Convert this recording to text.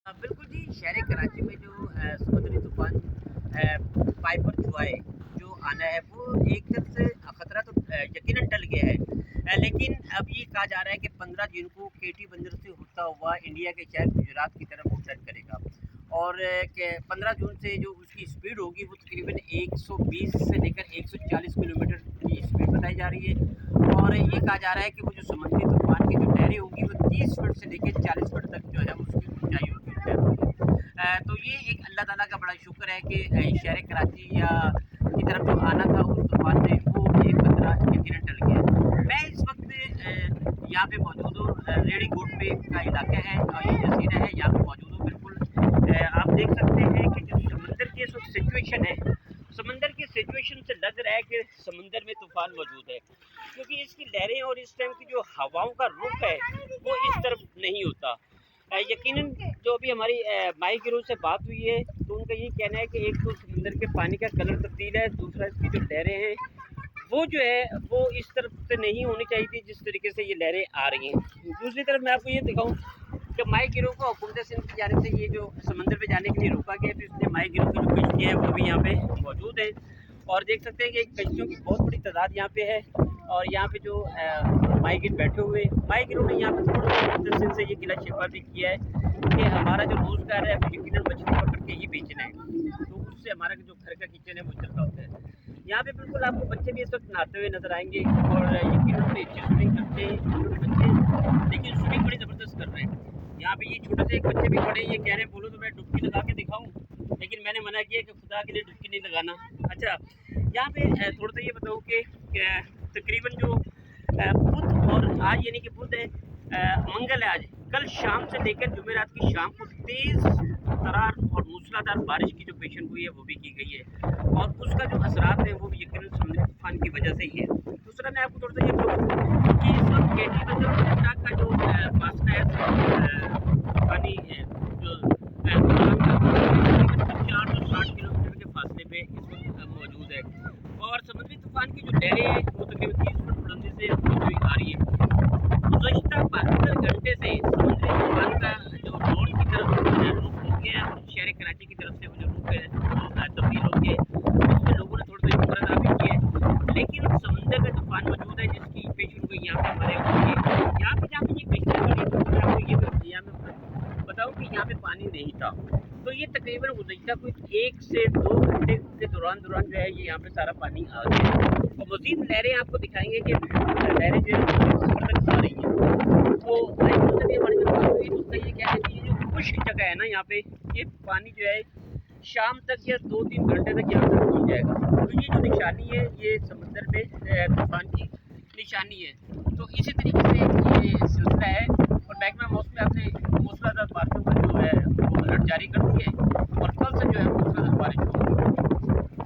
बिल्कुल जी, शहर कराची में जो समुद्री तूफ़ान पाइपर जुआए जो आना है वो एक तरफ से ख़तरा तो यकीनन टल गया है। लेकिन अब ये कहा जा रहा है कि 15 जून को केटी बंदर से होता हुआ इंडिया के शहर गुजरात की तरफ वो टर्न करेगा और कि 15 जून से जो उसकी स्पीड होगी वो तकरीबन 120 से लेकर 140 किलोमीटर की स्पीड बताई जा रही है। और ये कहा जा रहा है कि वो जो समुद्री तूफ़ान की जो लहरें होंगी वो 30 फुट से लेकर 40 फुट तक जो है उसकी ऊंचाई होगी। तो ये एक अल्लाह ताला का बड़ा शुक्र है कि शहर कराची या की तरफ जो आना था उस तूफान से वो एक खतरा यकीनन टल गया। मैं इस वक्त यहाँ पे मौजूद हूँ, रेडी गोट पे का इलाका है और ये जजीरा है, यहाँ पे मौजूद हूँ। बिल्कुल आप देख सकते हैं कि जो समंदर की इस वक्त सिचुएशन है, समंदर की सिचुएशन से लग रहा है कि समंदर में तूफान मौजूद है, क्योंकि इसकी लहरें और इस टाइम की जो हवाओं का रुख है वो इस तरफ नहीं होता। यकीनन जो अभी हमारी माई गिरोह से बात हुई है तो उनका ये कहना है कि एक तो समंदर के पानी का कलर तब्दील है, दूसरा इसकी जो लहरें हैं वो जो है वो इस तरफ से नहीं होनी चाहिए थी जिस तरीके से ये लहरें आ रही हैं। दूसरी तरफ मैं आपको ये दिखाऊं कि माई गिरोह को हुकूमत सिंध की जानिब से ये जो समंदर पे जाने के लिए रोका गया तो इसलिए माई गिरोह की जो कश्तियाँ हैं वो भी यहाँ पे मौजूद हैं और देख सकते हैं कि कश्तियों की बहुत बड़ी तादाद यहाँ पे है। और यहाँ पे जो माई गिर बैठे हुए माई गिरोह ने यहाँ पे थोड़ा सिंध से ये गिला शिकवा भी किया है कि हमारा जो रोज़गार है वो यकीनन मछली पकड़ के ही बेचना है, तो उससे हमारा जो घर का किचन है वो चल रहा होता है। यहाँ पे बिल्कुल आपको बच्चे भी इस वक्त नहाते हुए नजर आएंगे और यकीनन बड़े अच्छी स्विमिंग करते हैं छोटे बच्चे, लेकिन स्विमिंग बड़ी ज़बरदस्त कर रहे हैं। यहाँ पे ये छोटे से एक बच्चे भी खड़े, ये कह रहे हैं बोलो तो मैं डुबकी लगा के दिखाऊँ, लेकिन मैंने मना किया कि खुदा के लिए डुबकी नहीं लगाना। अच्छा, यहाँ पे थोड़ा सा ये बताऊँ कि तकरीबन जो बुध और आज यानी कि बुध है, मंगल है आज, कल शाम से लेकर जुमेरात की शाम को तेज़ तरार और मूसलाधार बारिश की जो पेशन हुई है वो भी की गई है और उसका जो असरात है वो भी यकीनन समुद्री तूफान की वजह से ही है। दूसरा मैं आपको थोड़ा सा ये बताऊँ कि इस वक्त केटी बंदर का जो फासला है पानी जो 460 किलोमीटर के फासले पे इस वक्त मौजूद है और समुद्री तूफान की जो लहरें हैं वो तकरीबन 30 फुट बुलंदी से होती हुई आ रही है। गुज़श्ता 72 घंटे से समुद्री तूफान का जो नॉर्थ की तरफ रुख हो गया है और शहर कराची की तरफ से वो जो रुख है तब्दील हो गया है, उसमें लोगों ने थोड़ा सा शुक्र अदा भी किया है। लेकिन समंदर में तूफान मौजूद है जिसकी पेशन हुई यहाँ पे हमारे यहाँ पे जहाँ पे ये कश्तियाँ बनी तो मैं आपको ये बताऊँ कि यहाँ पे पानी नहीं था, तो ये तकरीबन गुज़श्ता कुछ 1 से 2 घंटे के दौरान जो है ये यहाँ पे सारा पानी आ गया और मज़ीद लहरें आपको दिखाएंगे कि लहरें जो है ऊपर तक आ रही हैं। तो से भी हमारी जो बात हुई तो उसका ये कह रहे थे ये जो खुश्क जगह है ना यहाँ पे, ये पानी जो है शाम तक या 2-3 घंटे तक यहाँ तक पहुँच जाएगा। तो ये जो निशानी है ये समंदर में तूफान की निशानी है। तो इसी तरीके से ये सिलसिला है और महकमा मौसम में आपने मूसलाधार बारिशों का जो है वो अलर्ट जारी कर दिए और कल से जो है मूसलाधार बारिश होगी।